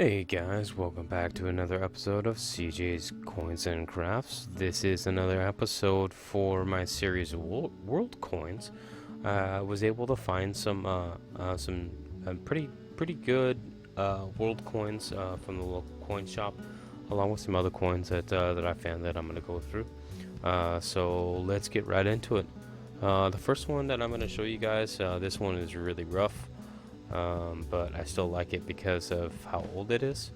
Hey guys, welcome back to another episode of CJ's Coins and Crafts. This is another episode for my series of World Coins. I was able to find some pretty good world coins from the local coin shop, along with some other coins that I found that I'm going to go through. So let's get right into it. The first one that I'm going to show you guys, this one is really rough. But I still like it because of how old it is.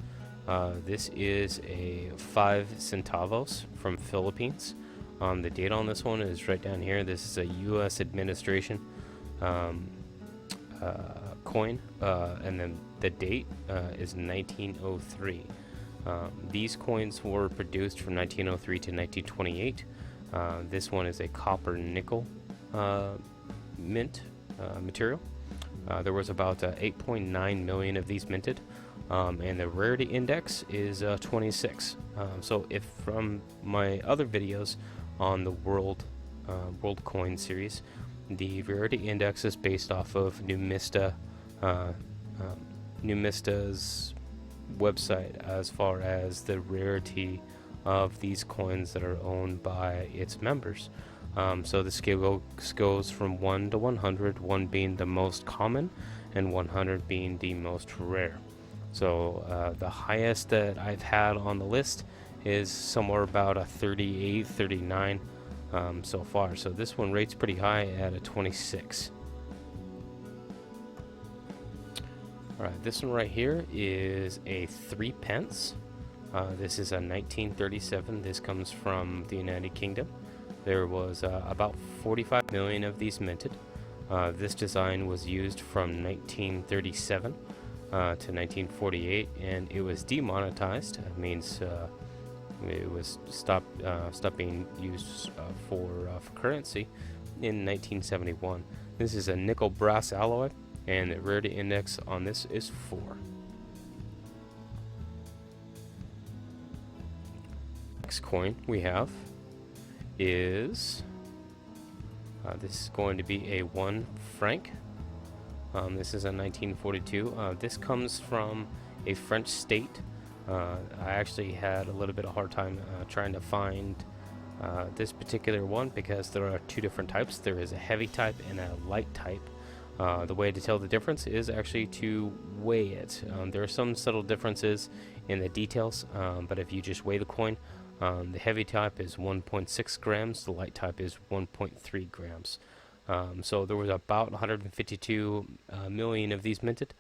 This is a 5 centavos from Philippines. The date on this one is right down here. This is a U.S. administration coin, and then the date is 1903. These coins were produced from 1903 to 1928. This one is a copper nickel mint material. There was about 8.9 million of these minted, and the rarity index is 26. So if from my other videos on the world coin series, the rarity index is based off of Numista's website as far as the rarity of these coins that are owned by its members. So the scale goes from 1 to 100, 1 being the most common and 100 being the most rare. So the highest that I've had on the list is somewhere about a 38, 39 so far. So this one rates pretty high at a 26. Alright, this one right here is a 3 pence. This is a 1937. This comes from the United Kingdom. There was about 45 million of these minted. This design was used from 1937 to 1948, and it was demonetized. It means it was stopped being used for currency in 1971. This is a nickel brass alloy, and the rarity index on this is 4. Next coin we have is this is going to be a 1 franc. This is a 1942. This comes from a French state. I actually had a little bit of hard time trying to find this particular one because there are 2 different types. There is a heavy type and a light type. The way to tell the difference is actually to weigh it. There are some subtle differences in the details, but if you just weigh the coin, the heavy type is 1.6 grams, the light type is 1.3 grams. So there was about 152 million of these minted.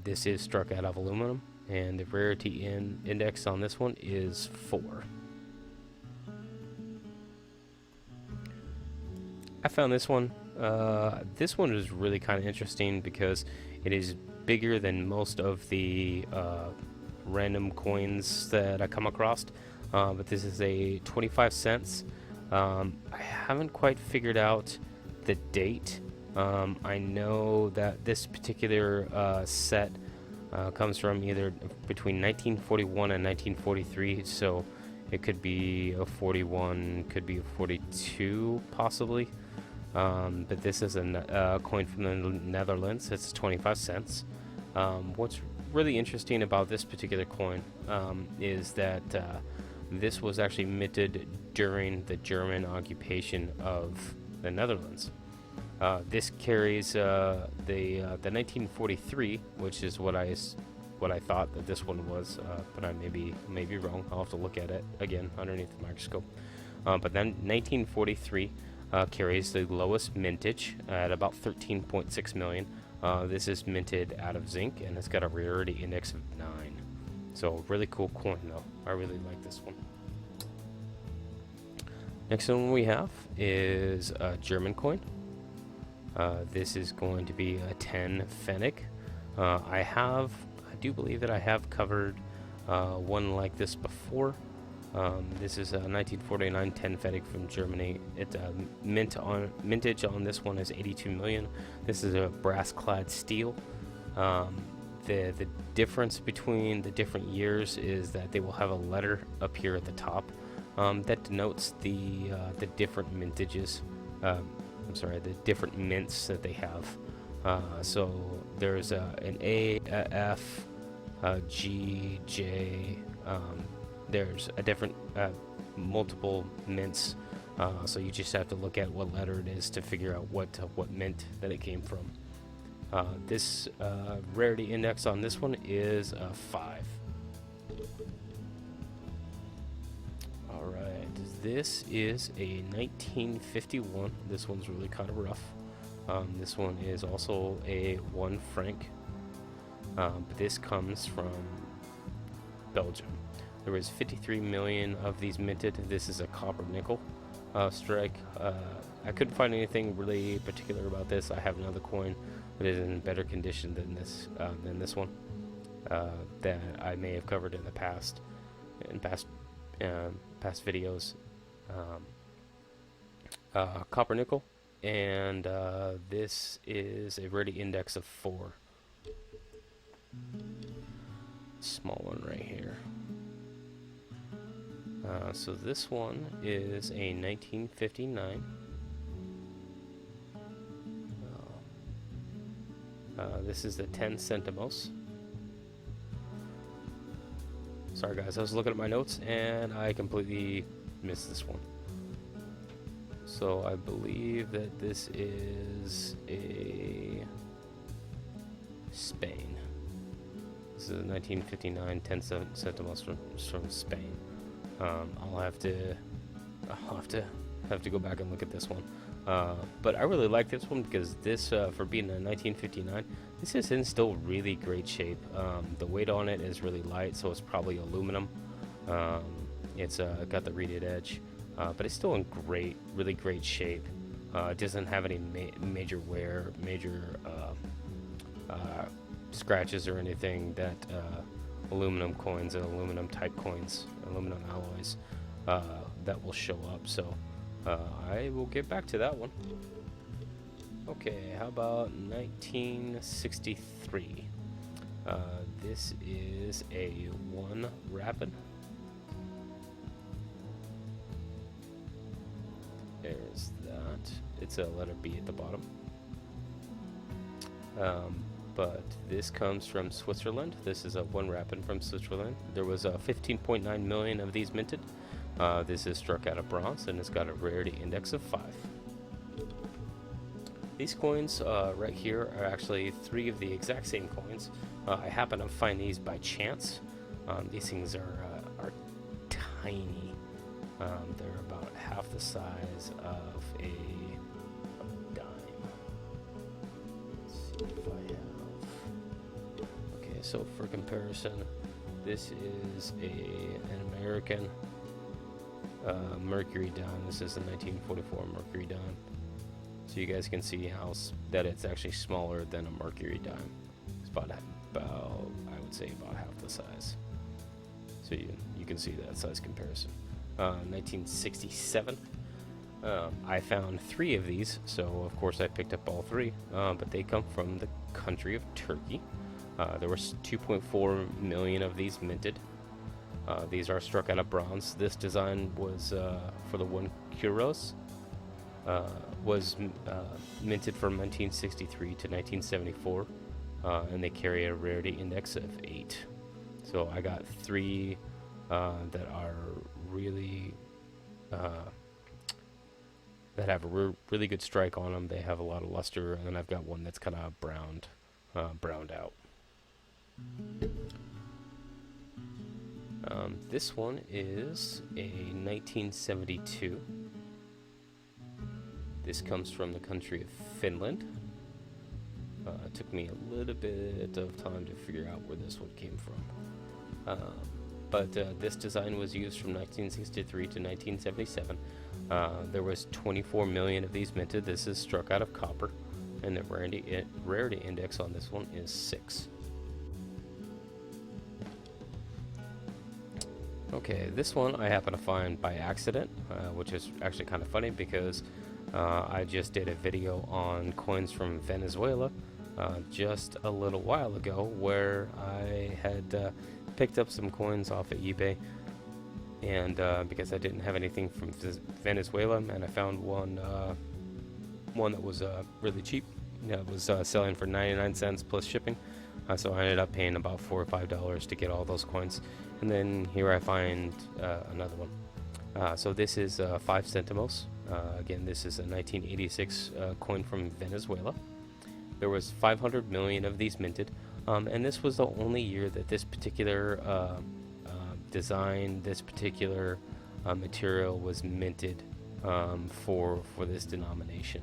This is struck out of aluminum, and the rarity index on this one is 4. I found this one. This one is really kind of interesting because it is bigger than most of the random coins that I come across. But this is a 25 cents. I haven't quite figured out the date. I know that this particular set comes from either between 1941 and 1943, so it could be a 41, could be a 42 possibly. But this is a coin from the Netherlands. It's 25 cents. What's really interesting about this particular coin is that this was actually minted during the German occupation of the Netherlands. This carries the 1943, which is what I thought that this one was, but I may be wrong. I'll have to look at it again underneath the microscope. But then 1943 carries the lowest mintage at about 13.6 million. This is minted out of zinc, and it's got a rarity index of 9. So really cool coin though. I really like this one. Next one we have is a German coin. This is going to be a 10 Pfennig. I do believe that I have covered one like this before. This is a 1949 10 Pfennig from Germany. Mintage on this one is 82 million. This is a brass-clad steel. The difference between the different years is that they will have a letter up here at the top that denotes the different mintages. The different mints that they have. So there's an A, a F, G, J. There's a different multiple mints, so you just have to look at what letter it is to figure out what mint that it came from. This rarity index on this one is 5. Alright, this is a 1951. This one's really kind of rough. This one is also a 1 franc. But this comes from Belgium. There was 53 million of these minted. This is a copper nickel strike. I couldn't find anything really particular about this. I have another coin that is in better condition than this one that I may have covered in the past videos. Copper nickel, and this is a rarity index of 4. Small one right here. So this one is a 1959. This is the 10 centimos. Sorry guys, I was looking at my notes and I completely missed this one. So I believe that this is a Spain. This is a 1959 10 centimos from Spain. I'll have to go back and look at this one. But I really like this one because this, for being a 1959, this is in still really great shape. The weight on it is really light, so it's probably aluminum. It's got the reeded edge, but it's still in really great shape. It doesn't have any major wear, scratches or anything that aluminum coins and aluminum type coins, aluminum alloys, that will show up. So I will get back to that one. Okay, how about 1963? This is a 1 rapid. There's that. It's a letter B at the bottom. But this comes from Switzerland. This is a 1 rapid from Switzerland. There was 15.9 million of these minted. This is struck out of bronze and it's got a rarity index of 5. These coins right here are actually 3 of the exact same coins. I happen to find these by chance. These things are tiny. They're about half the size of a dime. Let's see if I have. Okay, so for comparison, this is an American Mercury dime. This is a 1944 Mercury dime. So you guys can see that it's actually smaller than a Mercury dime. It's about I would say about half the size. So you can see that size comparison. 1967. I found 3 of these, so of course I picked up all 3. But they come from the country of Turkey. There was 2.4 million of these minted. These are struck out of bronze. This design was for the 1 kuros. Was minted from 1963 to 1974, and they carry a rarity index of 8. So I got 3 that are really that have a really good strike on them. They have a lot of luster, and then I've got one that's kind of browned out. This one is a 1972. This comes from the country of Finland. It took me a little bit of time to figure out where this one came from. But this design was used from 1963 to 1977. There was 24 million of these minted. This is struck out of copper, and the rarity index on this one is 6. Okay, this one I happen to find by accident, which is actually kind of funny because I just did a video on coins from Venezuela just a little while ago, where I had picked up some coins off of eBay, and because I didn't have anything from Venezuela, and I found one that was really cheap. It was selling for 99 cents plus shipping. So I ended up paying about $4 or $5 to get all those coins. And then here I find another one. So this is 5 centimos. Again, this is a 1986 coin from Venezuela. There was 500 million of these minted, and this was the only year that this particular design, this particular material was minted for this denomination.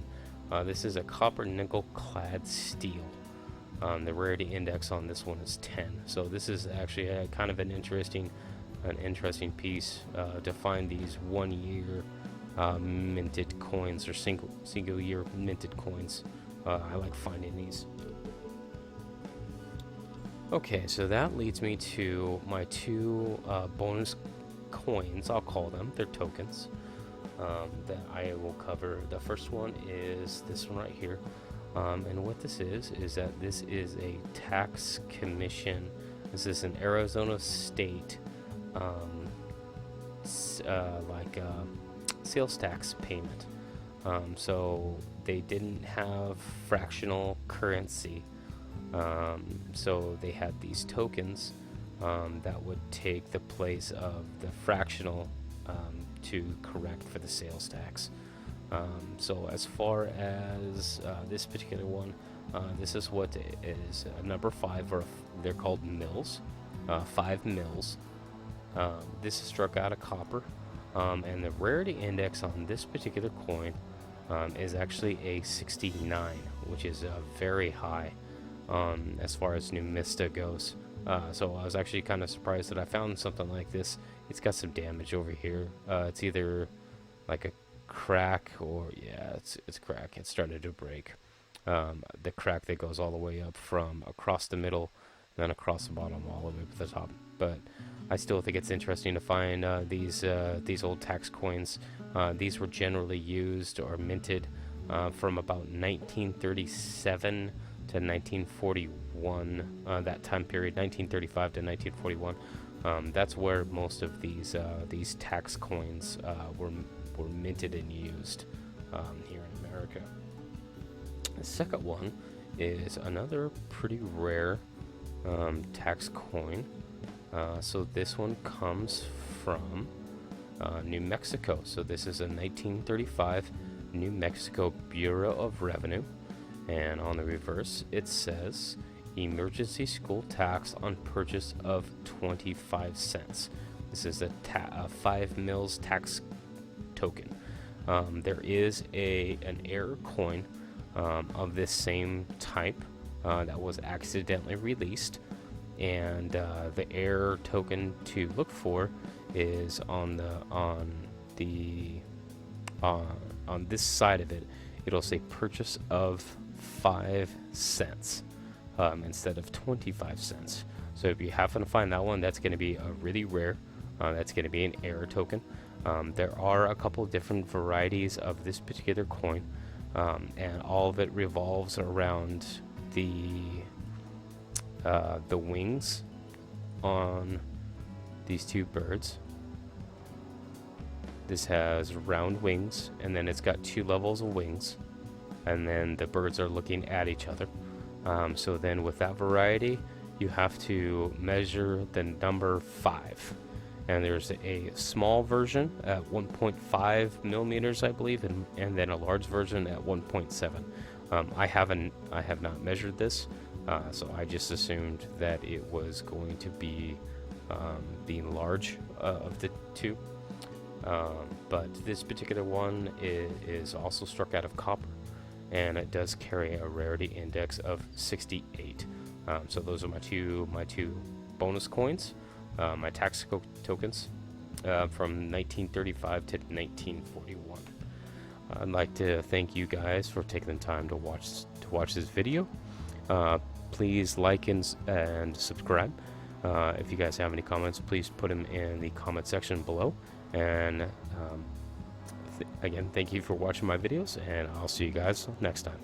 This is a copper nickel clad steel. The rarity index on this one is 10. So this is actually kind of an interesting piece to find these 1 year minted coins, or single year minted coins. I like finding these. Okay, so that leads me to my 2 bonus coins, I'll call them. They're tokens that I will cover. The first one is this one right here. And what this is that this is a tax commission. This is an Arizona state sales tax payment. So they didn't have fractional currency. So they had these tokens that would take the place of the fractional to correct for the sales tax. So as far as this particular one, this is what is number 5, or they're called mils, 5 mils. This is struck out of copper, and the rarity index on this particular coin is actually a 69, which is very high as far as Numista goes. So I was actually kind of surprised that I found something like this. It's got some damage over here. It's either like a crack, or it's crack. It started to break. The crack that goes all the way up from across the middle and then across the bottom all the way up to the top. But I still think it's interesting to find these old tax coins. These were generally used or minted from about 1937 to 1941, that time period, 1935 to 1941. That's where most of these tax coins were minted and used here in America. The second one is another pretty rare tax coin. So this one comes from New Mexico. So this is a 1935 New Mexico Bureau of Revenue, and on the reverse it says emergency school tax on purchase of 25 cents. This is a 5 mils tax token. There is an error coin of this same type that was accidentally released, and the error token to look for is on this side of it. It'll say purchase of 5 cents instead of 25 cents. So if you happen to find that one, that's going to be a really rare. That's going to be an error token. There are a couple different varieties of this particular coin, and all of it revolves around the wings on these 2 birds. This has round wings, and then it's got 2 levels of wings, and then the birds are looking at each other. So then with that variety, you have to measure the number 5. And there's a small version at 1.5 millimeters, I believe, and then a large version at 1.7. I have not measured this, so I just assumed that it was going to be being large of the 2. But this particular one is also struck out of copper, and it does carry a rarity index of 68. So those are my two bonus coins. My tax tokens from 1935 to 1941. I'd like to thank you guys for taking the time to watch this video. Please like and subscribe. If you guys have any comments, please put them in the comment section below. And again, thank you for watching my videos, and I'll see you guys next time.